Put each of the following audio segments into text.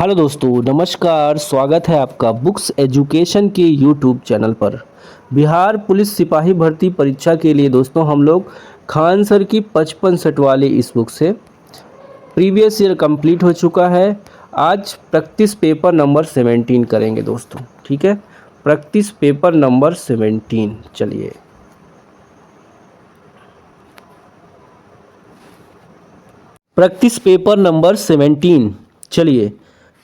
Hello दोस्तों, नमस्कार। स्वागत है आपका बुक्स एजुकेशन के यूट्यूब चैनल पर। बिहार पुलिस सिपाही भर्ती परीक्षा के लिए दोस्तों हम लोग खान सर की 55 सेट वाली इस बुक से प्रीवियस ईयर कंप्लीट हो चुका है। आज प्रैक्टिस पेपर नंबर 17 करेंगे दोस्तों, ठीक है। प्रैक्टिस पेपर नंबर 17, चलिए। प्रैक्टिस पेपर नंबर 17, चलिए।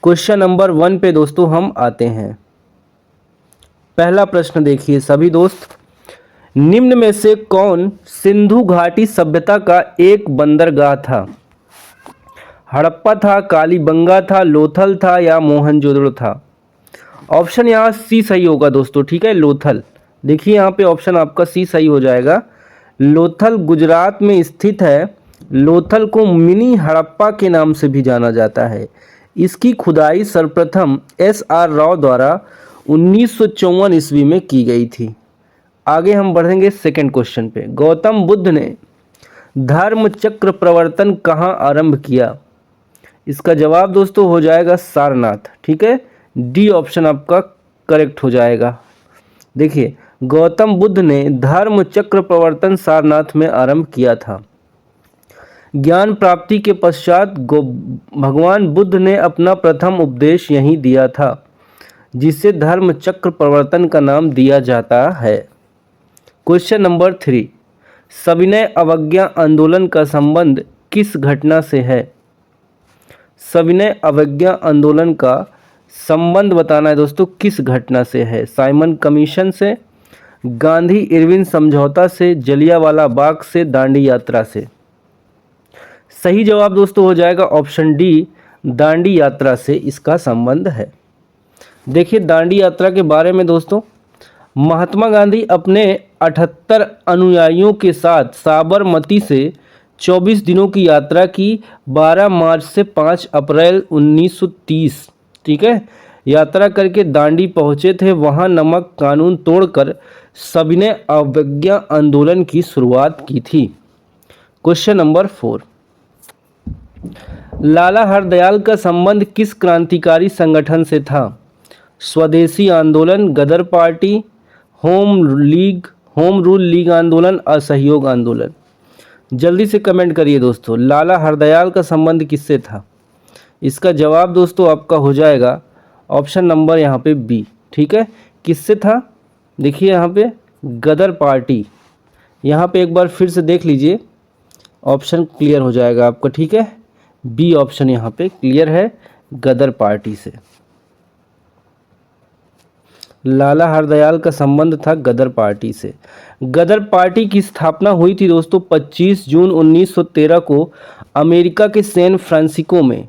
क्वेश्चन नंबर 1 पे दोस्तों हम आते हैं। पहला प्रश्न देखिए सभी दोस्त, निम्न में से कौन सिंधु घाटी सभ्यता का एक बंदरगाह था? हड़प्पा था, कालीबंगा था, लोथल था या मोहनजोदड़ो था? ऑप्शन यहाँ सी सही होगा दोस्तों, ठीक है। लोथल, देखिए यहाँ पे ऑप्शन आपका सी सही हो जाएगा। लोथल गुजरात में स्थित है। लोथल को मिनी हड़प्पा के नाम से भी जाना जाता है। इसकी खुदाई सर्वप्रथम एस.आर. राव द्वारा 1954 ईस्वी में की गई थी। आगे हम बढ़ेंगे सेकंड क्वेश्चन पे। गौतम बुद्ध ने धर्म चक्र प्रवर्तन कहाँ आरंभ किया? इसका जवाब दोस्तों हो जाएगा सारनाथ, ठीक है। डी ऑप्शन आपका करेक्ट हो जाएगा। देखिए, गौतम बुद्ध ने धर्म चक्र प्रवर्तन सारनाथ में आरंभ किया था। ज्ञान प्राप्ति के पश्चात भगवान बुद्ध ने अपना प्रथम उपदेश यहीं दिया था, जिसे धर्म चक्र प्रवर्तन का नाम दिया जाता है। क्वेश्चन नंबर 3, सविनय अवज्ञा आंदोलन का संबंध किस घटना से है? सविनय अवज्ञा आंदोलन का संबंध बताना है दोस्तों, किस घटना से है? साइमन कमीशन से, गांधी इरविन समझौता से, जलियांवाला बाग से, दांडी यात्रा से? सही जवाब दोस्तों हो जाएगा ऑप्शन डी, दांडी यात्रा से इसका संबंध है। देखिए, दांडी यात्रा के बारे में दोस्तों, महात्मा गांधी अपने 78 अनुयायियों के साथ साबरमती से 24 दिनों की यात्रा की 12 मार्च से 5 अप्रैल 1930, ठीक है, यात्रा करके दांडी पहुंचे थे। वहां नमक कानून तोड़कर सविनय अवज्ञा आंदोलन की शुरुआत की थी। क्वेश्चन नंबर 4, लाला हरदयाल का संबंध किस क्रांतिकारी संगठन से था? स्वदेशी आंदोलन, गदर पार्टी, होम रूल लीग आंदोलन, असहयोग आंदोलन? जल्दी से कमेंट करिए दोस्तों, लाला हरदयाल का संबंध किससे था? इसका जवाब दोस्तों आपका हो जाएगा ऑप्शन नंबर यहाँ पे बी, ठीक है। किससे था? देखिए यहाँ पे गदर पार्टी। यहाँ पे एक बार फिर से देख लीजिए, ऑप्शन क्लियर हो जाएगा आपका, ठीक है। बी ऑप्शन यहाँ पे क्लियर है, गदर पार्टी से। लाला हरदयाल का संबंध था गदर पार्टी से। गदर पार्टी की स्थापना हुई थी दोस्तों 25 जून 1913 को अमेरिका के सैन फ्रांसिस्को में।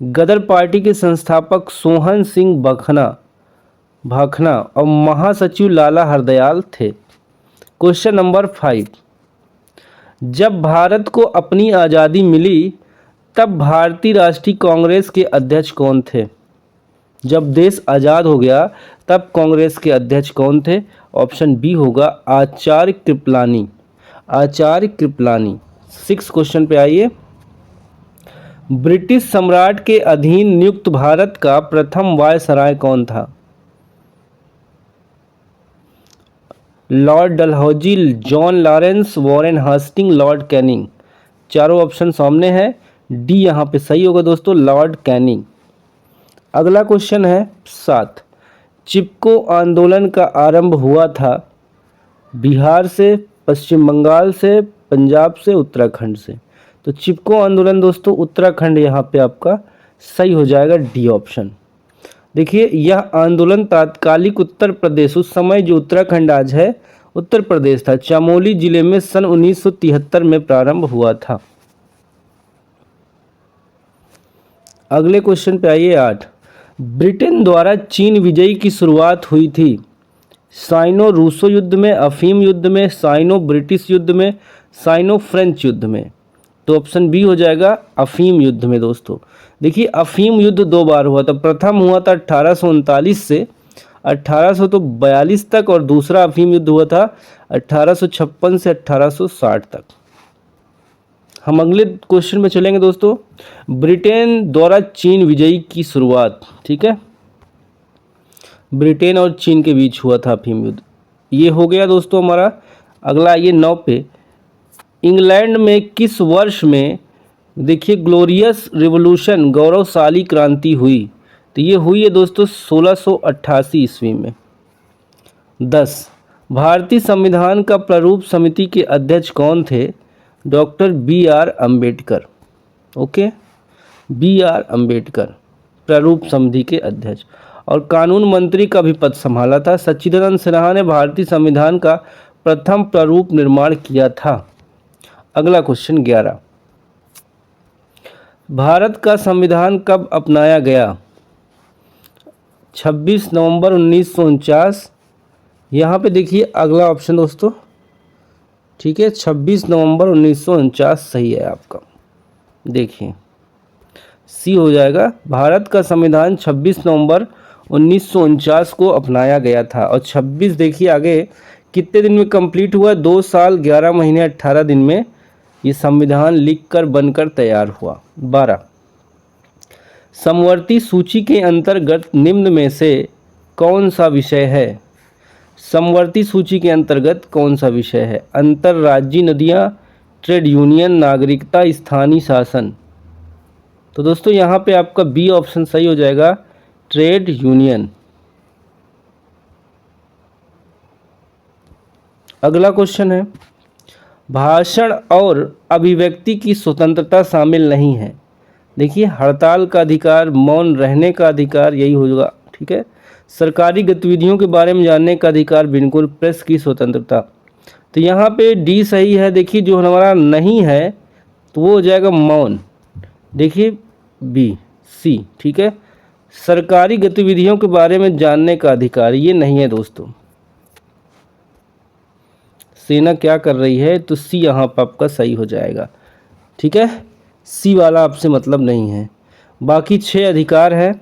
गदर पार्टी के संस्थापक सोहन सिंह भाखना और महासचिव लाला हरदयाल थे। क्वेश्चन नंबर 5, जब भारत को अपनी आज़ादी मिली तब भारतीय राष्ट्रीय कांग्रेस के अध्यक्ष कौन थे? जब देश आज़ाद हो गया तब कांग्रेस के अध्यक्ष कौन थे? ऑप्शन बी होगा आचार्य कृपलानी। आचार्य कृपलानी। 6 क्वेश्चन पे आइए। ब्रिटिश सम्राट के अधीन नियुक्त भारत का प्रथम वायसराय कौन था? Lord Dalhousie, John Lawrence, Warren Hastings, Lord Canning? चारों ऑप्शन सामने हैं। डी यहाँ पे सही होगा दोस्तों, लॉर्ड कैनिंग। अगला क्वेश्चन है 7, चिपको आंदोलन का आरंभ हुआ था बिहार से, पश्चिम बंगाल से, पंजाब से, उत्तराखंड से? तो चिपको आंदोलन दोस्तों उत्तराखंड यहाँ पे आपका सही हो जाएगा, डी ऑप्शन। देखिए, यह आंदोलन तात्कालिक उत्तर प्रदेश, उस समय जो उत्तराखंड आज है उत्तर प्रदेश था, चमोली जिले में सन 1973 में प्रारंभ हुआ था। अगले क्वेश्चन पे आइए 8, ब्रिटेन द्वारा चीन विजय की शुरुआत हुई थी साइनो रूसो युद्ध में, अफीम युद्ध में, साइनो ब्रिटिश युद्ध में, साइनो फ्रेंच युद्ध में? तो ऑप्शन बी हो जाएगा अफीम युद्ध में दोस्तों। देखिए, अफीम युद्ध 2 बार हुआ था। प्रथम हुआ था 1839 से 1842 तक और दूसरा अफीम युद्ध हुआ था 1856 से 1860 तक। हम अगले क्वेश्चन में चलेंगे दोस्तों। ब्रिटेन द्वारा चीन विजयी की शुरुआत, ठीक है, ब्रिटेन और चीन के बीच हुआ था अफीम युद्ध। ये हो गया दोस्तों हमारा। अगला ये 9 पे, इंग्लैंड में किस वर्ष में देखिए ग्लोरियस रिवॉल्यूशन गौरवशाली क्रांति हुई? तो ये हुई है दोस्तों 1688 ईस्वी में। 10, भारतीय संविधान का प्रारूप समिति के अध्यक्ष कौन थे? Doctor BR Ambedkar. Okay, BR Ambedkar प्रारूप समिति के अध्यक्ष। और कानून मंत्री का भी पद संभाला था। सच्चिदानंद सिन्हा ने भारतीय संविधान का प्रथम प्रारूप निर्माण किया था। अगला क्वेश्चन 11, भारत का संविधान कब अपनाया गया? 26 नवंबर 1949। यहाँ पे देखिए अगला ऑप्शन दोस्तों, ठीक है, 26 नवंबर 1949 सही है आपका। देखिए सी हो जाएगा। भारत का संविधान 26 नवंबर 1949 को अपनाया गया था। और 26 देखिए आगे कितने दिन में कंप्लीट हुआ? 2 साल 11 महीने 18 दिन में ये संविधान लिखकर बनकर तैयार हुआ। 12, समवर्ती सूची के अंतर्गत निम्न में से कौन सा विषय है? समवर्ती सूची के अंतर्गत कौन सा विषय है? अंतर्राज्यीय नदियाँ, ट्रेड यूनियन, नागरिकता, स्थानीय शासन। तो दोस्तों यहाँ पे आपका बी ऑप्शन सही हो जाएगा, ट्रेड यूनियन। अगला क्वेश्चन है, भाषण और अभिव्यक्ति की स्वतंत्रता शामिल नहीं है। देखिए हड़ताल का अधिकार, मौन रहने का अधिकार, यही होगा, ठीक है। सरकारी गतिविधियों के बारे में जानने का अधिकार, बिल्कुल। प्रेस की स्वतंत्रता, तो यहाँ पे डी सही है। देखिए जो हमारा नहीं है तो वो हो जाएगा मौन। देखिए बी, सी, ठीक है। सरकारी गतिविधियों के बारे में जानने का अधिकार, ये नहीं है दोस्तों। सेना क्या कर रही है? तो सी यहाँ पर आपका सही हो जाएगा, ठीक है। सी वाला आपसे मतलब नहीं है। बाकी 6 अधिकार है।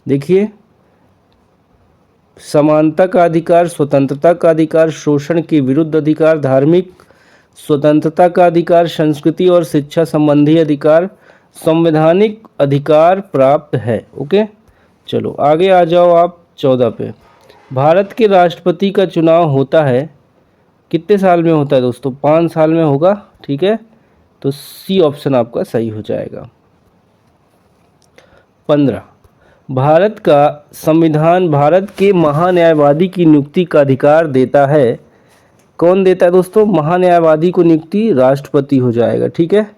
देखिए समानता का अधिकार, स्वतंत्रता का अधिकार, शोषण के विरुद्ध अधिकार, धार्मिक स्वतंत्रता का अधिकार, संस्कृति और शिक्षा संबंधी अधिकार, संवैधानिक अधिकार प्राप्त है। ओके, चलो आगे आ जाओ आप 14 पे। भारत के राष्ट्रपति का चुनाव होता है कितने साल में होता है दोस्तों? 5 साल में होगा, ठीक है। तो सी ऑप्शन आपका सही हो जाएगा। 15, भारत का संविधान भारत के महान्यायवादी की नियुक्ति का अधिकार देता है। कौन देता है दोस्तों? महान्यायवादी को नियुक्ति राष्ट्रपति हो जाएगा, ठीक है।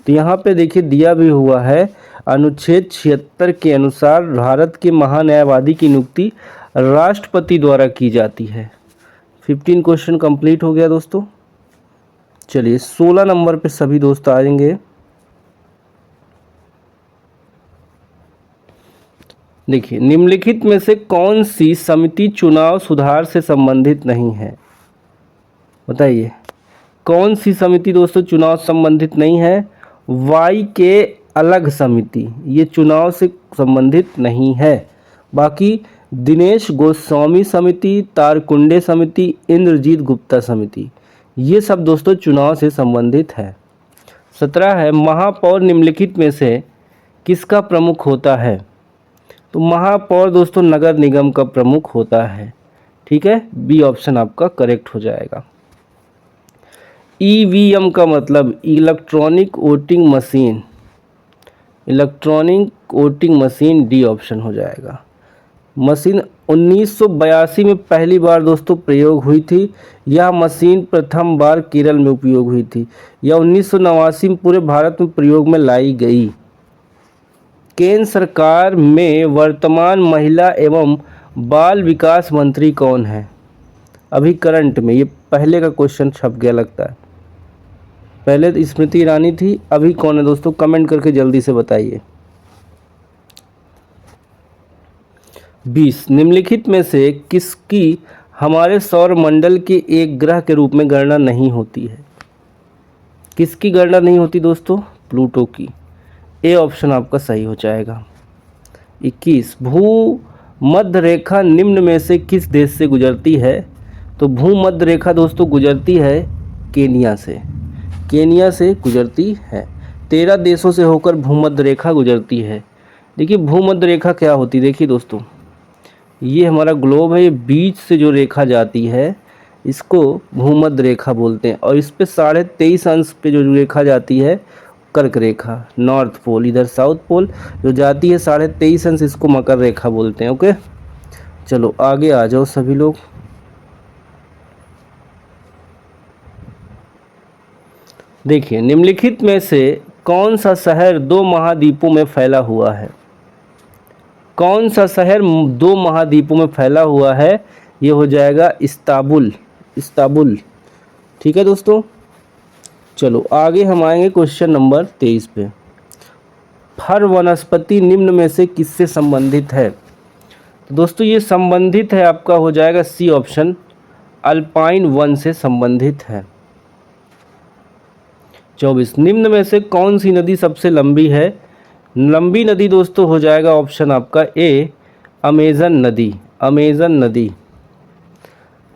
तो यहाँ पे देखिए दिया भी हुआ है, अनुच्छेद 76 के अनुसार भारत के महान्यायवादी की नियुक्ति राष्ट्रपति द्वारा की जाती है। 15 क्वेश्चन कंप्लीट हो गया दोस्तों। चलिए 16 नंबर पे सभी दोस्त आएंगे। देखिए निम्नलिखित में से कौन सी समिति चुनाव सुधार से संबंधित नहीं है? बताइए कौन सी समिति दोस्तों चुनाव संबंधित नहीं है? वाई के अलग समिति, ये चुनाव से संबंधित नहीं है। बाकी दिनेश गोस्वामी समिति, तारकुंडे समिति, इंद्रजीत गुप्ता समिति, ये सब दोस्तों चुनाव से संबंधित है। 17 है, महापौर निम्नलिखित में से किसका प्रमुख होता है? तो महापौर दोस्तों नगर निगम का प्रमुख होता है, ठीक है। बी ऑप्शन आपका करेक्ट हो जाएगा। ईवीएम का मतलब electronic voting machine, electronic voting machine, D option हो जाएगा। मशीन 1982 में पहली बार दोस्तों प्रयोग हुई थी। यह मशीन प्रथम बार केरल में उपयोग हुई थी। यह 1989 में पूरे भारत में प्रयोग में लाई गई। केंद्र सरकार में वर्तमान महिला एवं बाल विकास मंत्री कौन है? अभी करंट में, ये पहले का क्वेश्चन छप गया लगता है। पहले तो स्मृति ईरानी थी, अभी कौन है दोस्तों? कमेंट करके जल्दी से बताइए। 20, निम्नलिखित में से किसकी हमारे सौर मंडल के एक ग्रह के रूप में गणना नहीं होती है? किसकी गणना नहीं होती दोस्तों? प्लूटो की। ए ऑप्शन आपका सही हो जाएगा। 21, भूमध्य रेखा निम्न में से किस देश से गुजरती है? तो भूमध्य रेखा दोस्तों गुजरती है केनिया से। केनिया से गुजरती है। 13 देशों से होकर भूमध्य रेखा गुजरती है। देखिए भूमध्य रेखा क्या होती है, देखिए दोस्तों ये हमारा ग्लोब है, ये बीच से जो रेखा जाती है इसको भूमध्य रेखा बोलते हैं, और इस पे 23.5 अंश पे जो रेखा जाती है कर्क रेखा, नॉर्थ पोल, इधर साउथ पोल जो जाती है 23.5 अंश, इसको मकर रेखा बोलते हैं। ओके, चलो आगे आ जाओ सभी लोग। देखिए निम्नलिखित में से कौन सा शहर 2 महाद्वीपों में फैला हुआ है? कौन सा शहर 2 महाद्वीपों में फैला हुआ है? ये हो जाएगा इस्तांबुल, इस्तांबुल। ठीक है दोस्तों, चलो आगे हम आएंगे क्वेश्चन नंबर 23 पे। फर वनस्पति निम्न में से किससे संबंधित है? तो दोस्तों ये संबंधित है, आपका हो जाएगा सी ऑप्शन, अल्पाइन वन से संबंधित है। 24 निम्न में से कौन सी नदी सबसे लंबी है? लंबी नदी दोस्तों हो जाएगा ऑप्शन आपका ए, अमेजन नदी, अमेजन नदी।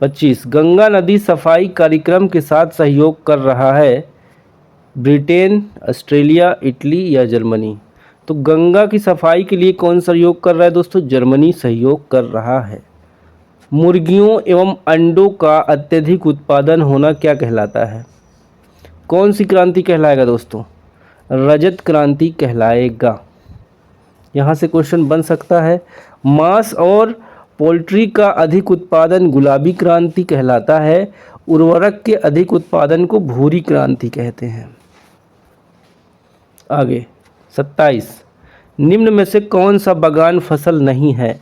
25 गंगा नदी सफाई कार्यक्रम के साथ सहयोग कर रहा है, ब्रिटेन, ऑस्ट्रेलिया, इटली या जर्मनी? तो गंगा की सफाई के लिए कौन सहयोग कर रहा है दोस्तों? जर्मनी सहयोग कर रहा है। मुर्गियों एवं अंडों का अत्यधिक उत्पादन होना क्या कहलाता है? कौन सी क्रांति कहलाएगा दोस्तों? रजत क्रांति कहलाएगा। यहाँ से क्वेश्चन बन सकता है। मांस और पोल्ट्री का अधिक उत्पादन गुलाबी क्रांति कहलाता है। उर्वरक के अधिक उत्पादन को भूरी क्रांति कहते हैं। आगे 27 निम्न में से कौन सा बागान फसल नहीं है?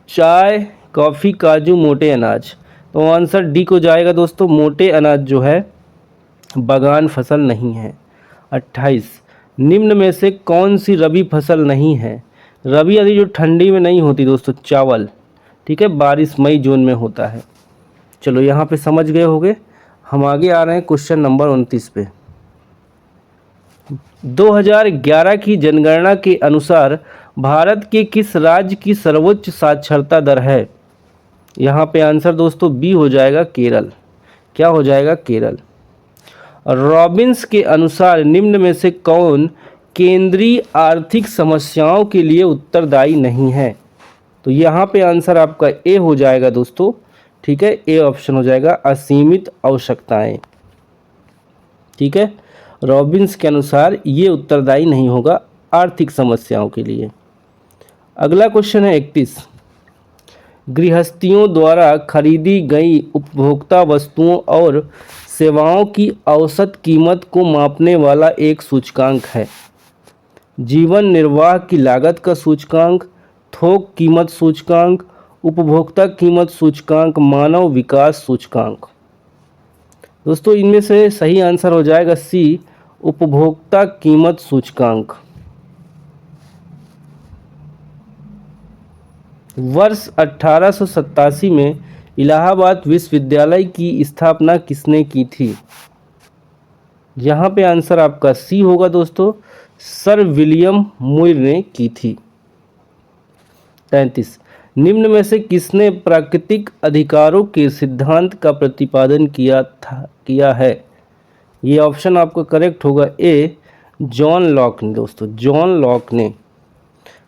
चाय, कॉफ़ी, काजू, मोटे अनाज? तो आंसर डी को जाएगा दोस्तों, मोटे अनाज जो है बागान फसल नहीं है। 28 निम्न में से कौन सी रबी फसल नहीं है? रबी यानी जो ठंडी में नहीं होती दोस्तों, चावल। ठीक है, बारिश मई जून में होता है। चलो यहाँ पे समझ गए होंगे। हम आगे आ रहे हैं क्वेश्चन नंबर 29 पे। 2011 की जनगणना के अनुसार भारत के किस राज्य की सर्वोच्च साक्षरता दर है? यहाँ पे आंसर दोस्तों बी हो जाएगा, केरल। क्या हो जाएगा? केरल। रॉबिन्स के अनुसार निम्न में से कौन केंद्रीय आर्थिक समस्याओं के लिए उत्तरदायी नहीं है? तो यहाँ पे आंसर आपका ए हो जाएगा दोस्तों। ठीक है, ए ऑप्शन हो जाएगा, असीमित आवश्यकताएं। ठीक है, रॉबिन्स के अनुसार ये उत्तरदायी नहीं होगा आर्थिक समस्याओं के लिए। अगला क्वेश्चन है 31 गृहस्थियों द्वारा खरीदी गई उपभोक्ता वस्तुओं और सेवाओं की औसत कीमत को मापने वाला एक सूचकांक है। जीवन निर्वाह की लागत का सूचकांक, थोक कीमत सूचकांक, उपभोक्ता कीमत सूचकांक, मानव विकास सूचकांक? दोस्तों इनमें से सही आंसर हो जाएगा सी, उपभोक्ता कीमत सूचकांक। वर्ष 1887 में इलाहाबाद विश्वविद्यालय की स्थापना किसने की थी? यहाँ पे आंसर आपका सी होगा दोस्तों, सर विलियम मुर ने की थी। 33 निम्न में से किसने प्राकृतिक अधिकारों के सिद्धांत का प्रतिपादन किया है? ये ऑप्शन आपका करेक्ट होगा ए, जॉन लॉक ने। दोस्तों जॉन लॉक ने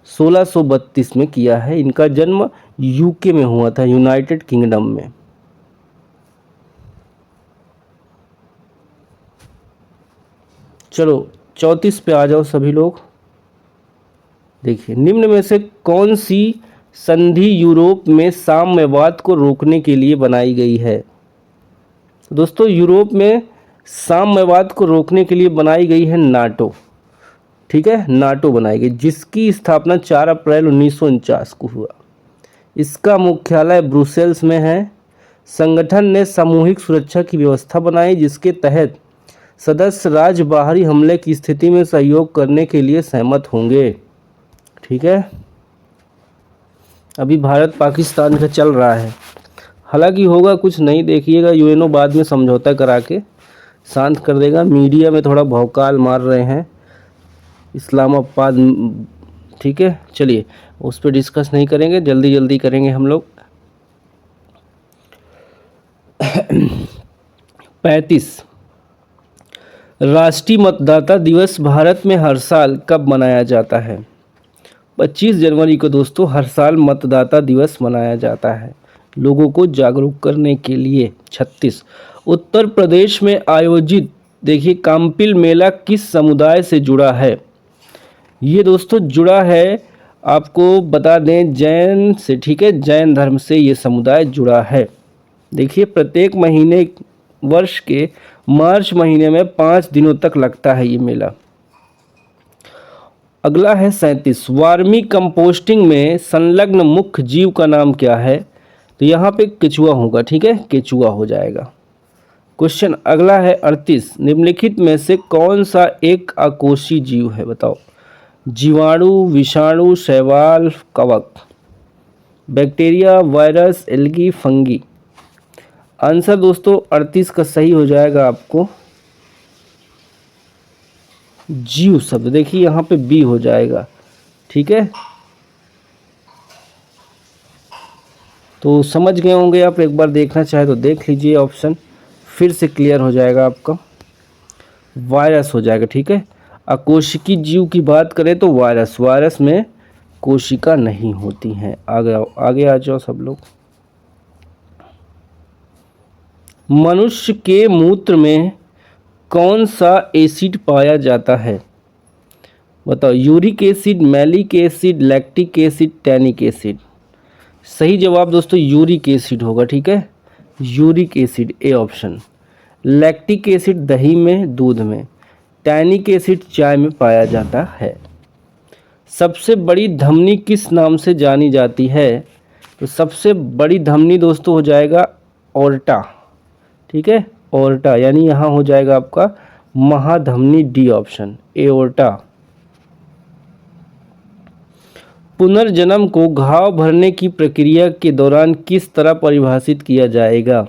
1632 में किया है। इनका जन्म यूके में हुआ था, यूनाइटेड किंगडम में। चलो 34 पे आ जाओ सभी लोग। देखिए निम्न में से कौन सी संधि यूरोप में साम्यवाद को रोकने के लिए बनाई गई है? दोस्तों यूरोप में साम्यवाद को रोकने के लिए बनाई गई है नाटो। ठीक है, नाटो बनाई गई, जिसकी स्थापना 4 अप्रैल 1949 को हुआ। इसका मुख्यालय ब्रुसेल्स में है। संगठन ने सामूहिक सुरक्षा की व्यवस्था बनाई, जिसके तहत सदस्य राज्य बाहरी हमले की स्थिति में सहयोग करने के लिए सहमत होंगे। ठीक है, अभी भारत पाकिस्तान का चल रहा है, हालांकि होगा कुछ नहीं, देखिएगा यूएनओ बाद में समझौता करा के शांत कर देगा। मीडिया में थोड़ा भौकाल मार रहे हैं इस्लामाबाद। ठीक है, चलिए उस पर डिस्कस नहीं करेंगे, जल्दी जल्दी करेंगे हम लोग। 35 राष्ट्रीय मतदाता दिवस भारत में हर साल कब मनाया जाता है? 25 जनवरी को दोस्तों हर साल मतदाता दिवस मनाया जाता है लोगों को जागरूक करने के लिए। 36 उत्तर प्रदेश में आयोजित देखिए काम्पिल मेला किस समुदाय से जुड़ा है? ये दोस्तों जुड़ा है, आपको बता दें, जैन से। ठीक है, जैन धर्म से ये समुदाय जुड़ा है। देखिए प्रत्येक महीने वर्ष के मार्च महीने में 5 दिनों तक लगता है ये मेला। अगला है 37 वर्मी कंपोस्टिंग में संलग्न मुख्य जीव का नाम क्या है? तो यहाँ पे केचुआ होगा। ठीक है, केचुआ हो जाएगा। क्वेश्चन अगला है 38 निम्नलिखित में से कौन सा एक अकोषी जीव है? बताओ। जीवाणु, विषाणु, शैवाल, कवक, bacteria, virus, algae, fungi. Answer दोस्तों 38 का सही हो जाएगा आपको जीव शब्द। देखिए यहाँ पे बी हो जाएगा। ठीक है, तो समझ गए होंगे आप। एक बार देखना चाहे तो देख लीजिए, ऑप्शन फिर से क्लियर हो जाएगा आपका। वायरस हो जाएगा। ठीक है, अकोशिकी जीव की बात करें तो वायरस में कोशिका नहीं होती हैं। आगे आ जाओ सब लोग। मनुष्य के मूत्र में कौन सा एसिड पाया जाता है? बताओ। Uric acid, malic acid, lactic acid, tannic acid. सही जवाब दोस्तों यूरिक एसिड होगा। ठीक है, uric acid, A option. Lactic acid दही में, दूध में। टैनिक एसिड चाय में पाया जाता है। सबसे बड़ी धमनी किस नाम से जानी जाती है? तो सबसे बड़ी धमनी दोस्तों हो जाएगा ऑर्टा। ठीक है, ऑर्टा, यानी यहाँ हो जाएगा आपका महाधमनी, डी ऑप्शन, एओर्टा। पुनर्जन्म को घाव भरने की प्रक्रिया के दौरान किस तरह परिभाषित किया जाएगा?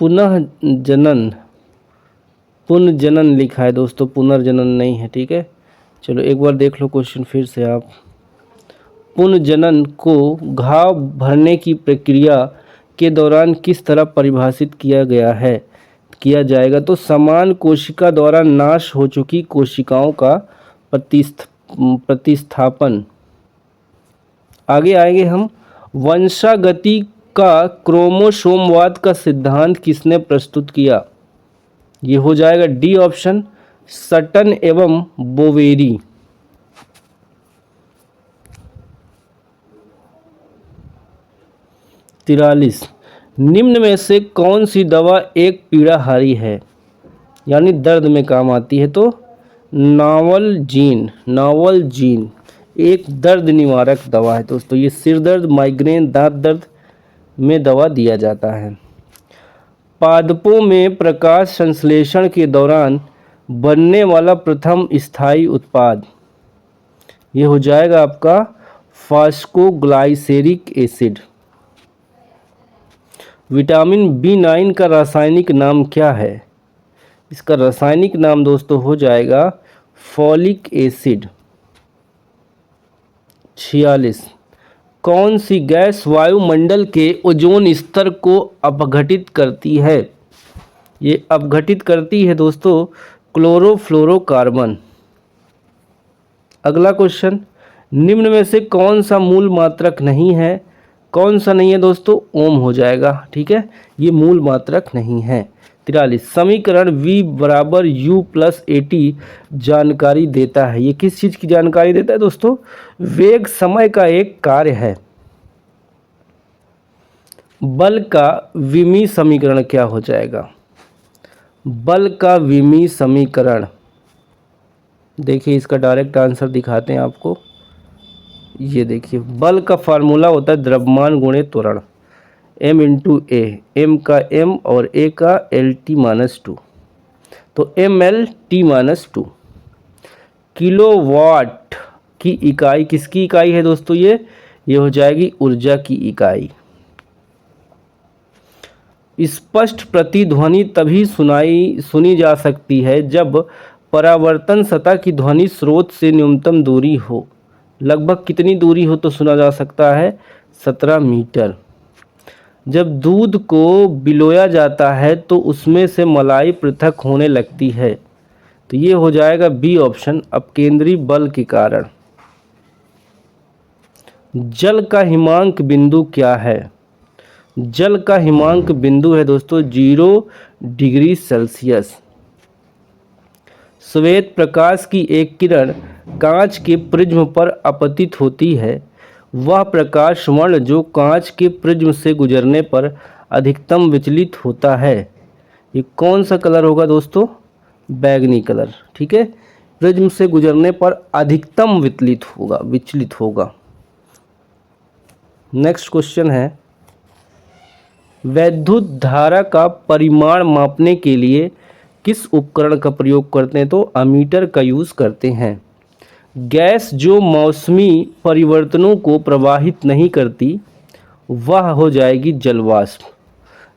पुनर्जनन, पुनर्जनन लिखा है दोस्तों, पुनर्जनन नहीं है। ठीक है, चलो एक बार देख लो क्वेश्चन फिर से आप। पुनर्जनन को घाव भरने की प्रक्रिया के दौरान किस तरह परिभाषित किया जाएगा? तो समान कोशिका द्वारा नाश हो चुकी कोशिकाओं का प्रतिस्थापन। आगे आएंगे हम। वंशागति का क्रोमोसोमवाद का सिद्धांत किसने प्रस्तुत किया? ये हो जाएगा डी ऑप्शन, सटन एवं बोवेरी। तिरालीस निम्न में से कौन सी दवा एक पीड़ाहारी है, यानी दर्द में काम आती है? तो नावलजीन एक दर्द निवारक दवा है दोस्तों। ये सिर दर्द, माइग्रेन, दांत दर्द में दवा दिया जाता है। पादपों में प्रकाश संश्लेषण के दौरान बनने वाला प्रथम स्थायी उत्पाद, ये हो जाएगा आपका फास्कोग्लाइसेरिक एसिड। विटामिन B9 का रासायनिक नाम क्या है? इसका रासायनिक नाम दोस्तों हो जाएगा फॉलिक एसिड। 46 कौन सी गैस वायुमंडल के ओजोन स्तर को अपघटित करती है? ये अपघटित करती है दोस्तों क्लोरोफ्लोरोकार्बन। अगला क्वेश्चन, निम्न में से कौन सा मूल मात्रक नहीं है? कौन सा नहीं है दोस्तों? ओम हो जाएगा। ठीक है, ये मूल मात्रक नहीं है। 43 समीकरण V बराबर U प्लस AT जानकारी देता है। ये किस चीज़ की जानकारी देता है दोस्तों? वेग समय का एक कार्य है। बल का विमीय समीकरण क्या हो जाएगा? बल का विमीय समीकरण, देखिए इसका डायरेक्ट आंसर दिखाते हैं आपको। ये देखिए बल का फार्मूला होता है द्रव्यमान गुणे त्वरण, m इंटू ए, एम का m और a का LT-2, तो mL/T-2। किलोवाट की इकाई किसकी इकाई है दोस्तों? ये हो जाएगी ऊर्जा की इकाई। स्पष्ट प्रतिध्वनि तभी सुनी जा सकती है जब परावर्तन सतह की ध्वनि स्रोत से न्यूनतम दूरी हो। लगभग कितनी दूरी हो तो सुना जा सकता है? 17 मीटर। जब दूध को बिलोया जाता है तो उसमें से मलाई पृथक होने लगती है। तो ये हो जाएगा बी ऑप्शन, अपकेंद्री बल के कारण। जल का हिमांक बिंदु क्या है? जल का हिमांक बिंदु है दोस्तों 0 डिग्री सेल्सियस। श्वेत प्रकाश की एक किरण कांच के प्रिज्म पर आपतित होती है। वह प्रकाश वर्ण जो कांच के प्रिज्म से गुजरने पर अधिकतम विचलित होता है, ये कौन सा कलर होगा दोस्तों? बैगनी कलर। ठीक है, प्रिज्म से गुजरने पर अधिकतम विचलित होगा। नेक्स्ट क्वेश्चन है, वैद्युत धारा का परिमाण मापने के लिए किस उपकरण का प्रयोग करते हैं? तो अमीटर का यूज़ करते हैं। गैस जो मौसमी परिवर्तनों को प्रवाहित नहीं करती वह हो जाएगी जलवाष्प।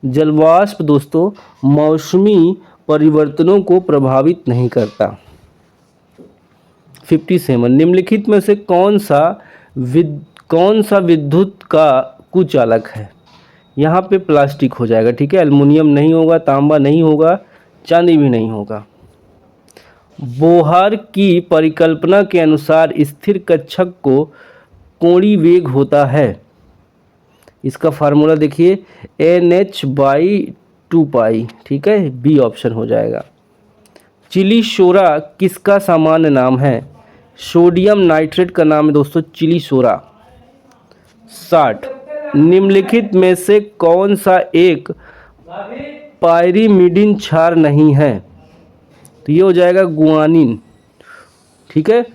जलवाष्प दोस्तों मौसमी परिवर्तनों को प्रभावित नहीं करता। 57 निम्नलिखित में से कौन सा विद्युत का कुचालक है? यहाँ पे प्लास्टिक हो जाएगा। ठीक है, एल्युमिनियम नहीं होगा, तांबा नहीं होगा, चांदी भी नहीं होगा। बोहर की परिकल्पना के अनुसार स्थिर कक्षक को कोणीय वेग होता है। इसका फार्मूला देखिए NH/2π। ठीक है, बी ऑप्शन हो जाएगा। चिली सोरा किसका सामान्य नाम है? सोडियम नाइट्रेट का नाम है दोस्तों चिली सोरा। 60 निम्नलिखित में से कौन सा एक पायरीमिडीन क्षार नहीं है? तो ये हो जाएगा गुआनिन। ठीक है,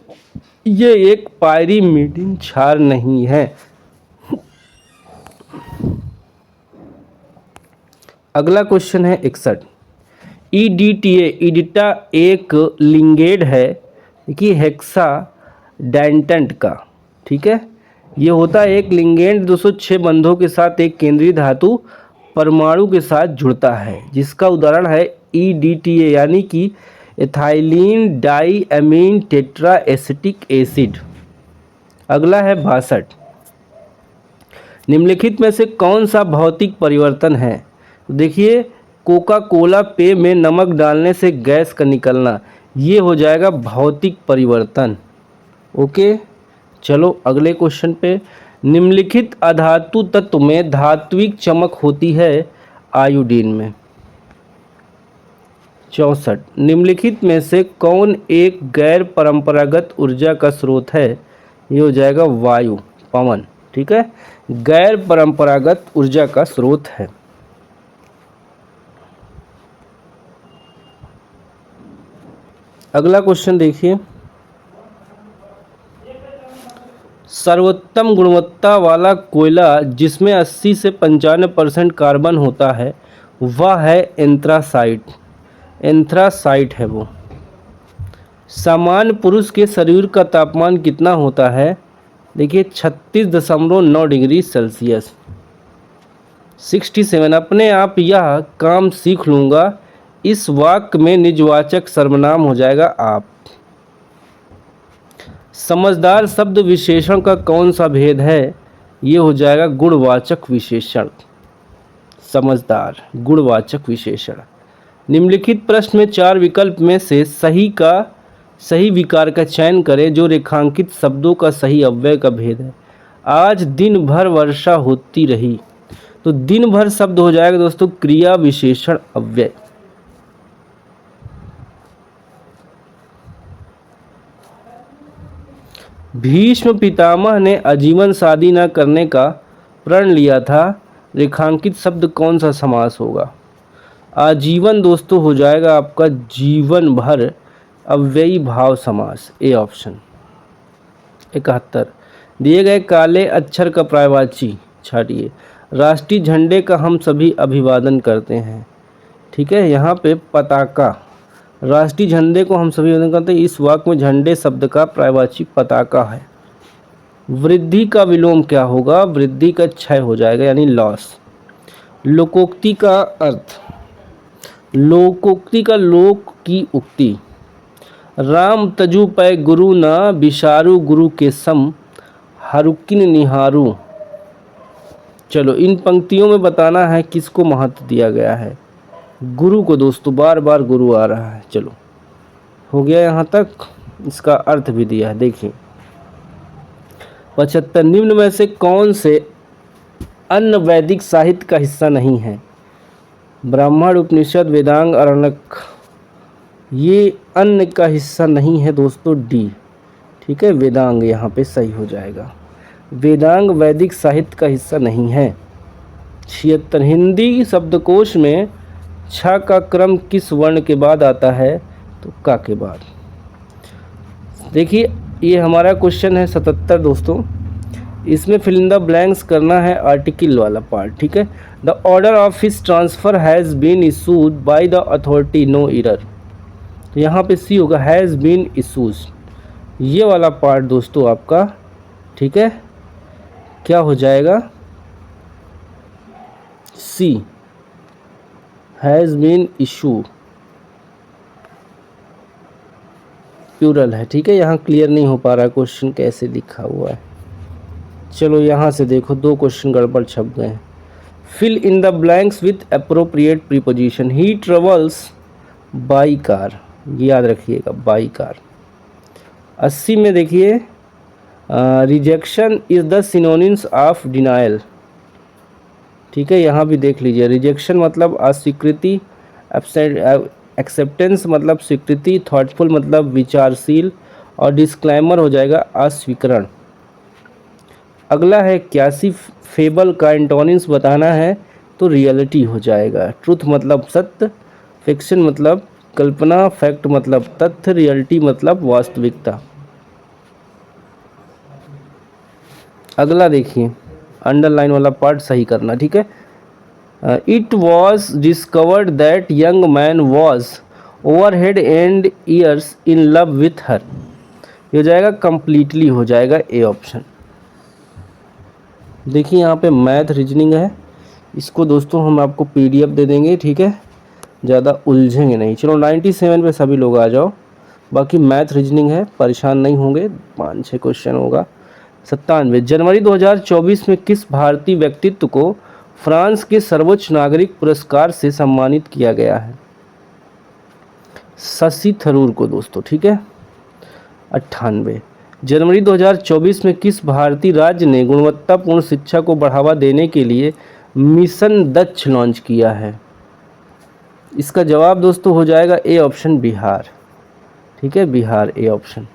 ये एक पायरीमिडीन क्षार नहीं है। अगला क्वेश्चन है 61। ईडिटा एक लिंगेड है कि हेक्सा डेंटेंट का। ठीक है, ये होता है एक लिंगेंड 206 बंधों के साथ एक केंद्रीय धातु परमाणु के साथ जुड़ता है, जिसका उदाहरण है EDTA यानी कि ethylene di amine tetra acetic acid. अगला है 62। निम्नलिखित में से कौन सा भौतिक परिवर्तन है? देखिए कोका कोला पेय में नमक डालने से गैस का निकलना, ये हो जाएगा भौतिक परिवर्तन। ओके, चलो अगले क्वेश्चन पे। निम्नलिखित अधातु तत्व में धात्विक चमक होती है आयोडीन में। 64 निम्नलिखित में से कौन एक गैर परंपरागत ऊर्जा का स्रोत है? ये हो जाएगा वायु, पवन। ठीक है, गैर परंपरागत ऊर्जा का स्रोत है। अगला क्वेश्चन देखिए, सर्वोत्तम गुणवत्ता वाला कोयला जिसमें 80 से 95% कार्बन होता है वह है एंथ्रासाइट। एंथ्रासाइट है वो। सामान्य पुरुष के शरीर का तापमान कितना होता है? देखिए 36.9 डिग्री सेल्सियस। 67 अपने आप यह काम सीख लूँगा, इस वाक्य में निजवाचक सर्वनाम हो जाएगा आप। समझदार शब्द विशेषण का कौन सा भेद है? ये हो जाएगा गुणवाचक विशेषण। समझदार गुणवाचक विशेषण। निम्नलिखित प्रश्न में 4 विकल्प में से सही विकार का चयन करें जो रेखांकित शब्दों का सही अव्यय का भेद है। आज दिन भर वर्षा होती रही, तो दिन भर शब्द हो जाएगा दोस्तों क्रिया विशेषण अव्यय। भीष्म पितामह ने आजीवन शादी न करने का प्रण लिया था, रेखांकित शब्द कौन सा समास होगा? आजीवन दोस्तों हो जाएगा आपका जीवन भर अव्ययी भाव समास, ए ऑप्शन। 71 दिए गए काले अक्षर का पर्यायवाची छाटिए। राष्ट्रीय झंडे का हम सभी अभिवादन करते हैं। ठीक है, यहाँ पे पताका, राष्ट्रीय झंडे को हम सभी अभिवादन करते हैं। इस वाक्य में झंडे शब्द का पर्यायवाची पताका है। वृद्धि का विलोम क्या होगा? वृद्धि का क्षय हो जाएगा यानी लॉस। लोकोक्ति का अर्थ, लोकोक्ति का लोक की उक्ति। राम तजु पै गुरु न बिसारू गुरु के सम हरुकिन निहारू। चलो इन पंक्तियों में बताना है किसको महत्व दिया गया है। गुरु को दोस्तों, बार बार गुरु आ रहा है। चलो हो गया यहाँ तक, इसका अर्थ भी दिया है। देखिए 75 निम्न में से कौन से अन्य वैदिक साहित्य का हिस्सा नहीं है। ब्राह्मण, उपनिषद, वेदांग, आरण्यक, ये अन्य का हिस्सा नहीं है दोस्तों, डी। ठीक है, वेदांग यहाँ पे सही हो जाएगा। वेदांग वैदिक साहित्य का हिस्सा नहीं है। 76 हिंदी शब्दकोश में छ का क्रम किस वर्ण के बाद आता है, तो का के बाद। देखिए ये हमारा क्वेश्चन है 77 दोस्तों, इसमें फिल इन द ब्लैंक्स करना है आर्टिकल वाला पार्ट। ठीक है, the order of his transfer has been issued by the authority, no error. तो यहाँ पे सी होगा, हैज़ बीन इशूज, ये वाला पार्ट दोस्तों आपका। ठीक है, क्या हो जाएगा, सी, हैज़ बीन इशू, प्लूरल है। ठीक है, यहाँ क्लियर नहीं हो पा रहा क्वेश्चन कैसे लिखा हुआ है। चलो यहाँ से देखो, दो क्वेश्चन गड़बड़ छप गए हैं। Fill in the blanks with appropriate preposition. He travels by car, याद रखिएगा बाई कार। 80 में देखिए, rejection is the synonyms of denial. ठीक है, यहाँ भी देख लीजिए, रिजेक्शन मतलब अस्वीकृति, एक्सेप्टेंस मतलब स्वीकृति, थॉटफुल मतलब विचारशील, और डिस्क्लेमर हो जाएगा अस्वीकरण। अगला है 81, फेबल का एंटोनिम्स बताना है, तो रियलिटी हो जाएगा। ट्रुथ मतलब सत्य, फिक्शन मतलब कल्पना, फैक्ट मतलब तथ्य, रियलिटी मतलब वास्तविकता। अगला देखिए, अंडरलाइन वाला पार्ट सही करना। ठीक है, it was discovered that young man was over head and years in love with her, ये हो जाएगा कंप्लीटली, हो जाएगा ए ऑप्शन। देखिए यहाँ पे मैथ रीजनिंग है, इसको दोस्तों हम आपको पीडीएफ दे देंगे। ठीक है, ज़्यादा उलझेंगे नहीं। चलो 97 पे सभी लोग आ जाओ, बाकी मैथ रीजनिंग है, परेशान नहीं होंगे, 5-6 क्वेश्चन होगा। 97, जनवरी 2024 में किस भारतीय व्यक्तित्व को फ्रांस के सर्वोच्च नागरिक पुरस्कार से सम्मानित किया गया है। शशि थरूर को दोस्तों। ठीक है, 98, जनवरी 2024 में किस भारतीय राज्य ने गुणवत्तापूर्ण शिक्षा को बढ़ावा देने के लिए मिशन दक्ष लॉन्च किया है। इसका जवाब दोस्तों हो जाएगा ए ऑप्शन, बिहार। ठीक है, बिहार ए ऑप्शन।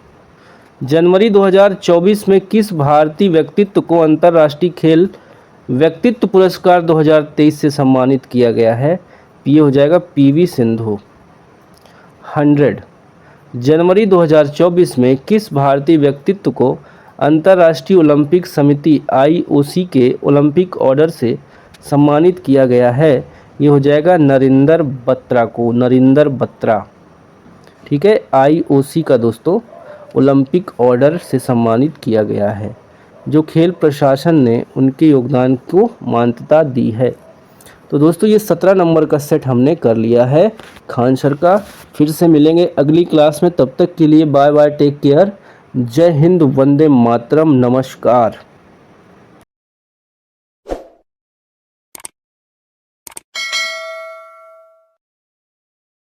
जनवरी 2024 में किस भारतीय व्यक्तित्व को अंतर्राष्ट्रीय खेल व्यक्तित्व पुरस्कार 2023 से सम्मानित किया गया है, ये हो जाएगा पीवी सिंधु। 100, जनवरी 2024 में किस भारतीय व्यक्तित्व को अंतर्राष्ट्रीय ओलंपिक समिति IOC के ओलंपिक ऑर्डर से सम्मानित किया गया है, ये हो जाएगा नरेंद्र बत्रा को, नरेंद्र बत्रा। ठीक है, IOC का दोस्तों ओलंपिक ऑर्डर से सम्मानित किया गया है, जो खेल प्रशासन ने उनके योगदान को मान्यता दी है। तो दोस्तों ये 17 नंबर का सेट हमने कर लिया है खान सर का। फिर से मिलेंगे अगली क्लास में, तब तक के लिए बाय बाय, टेक केयर, जय हिंद, वंदे मातरम, नमस्कार।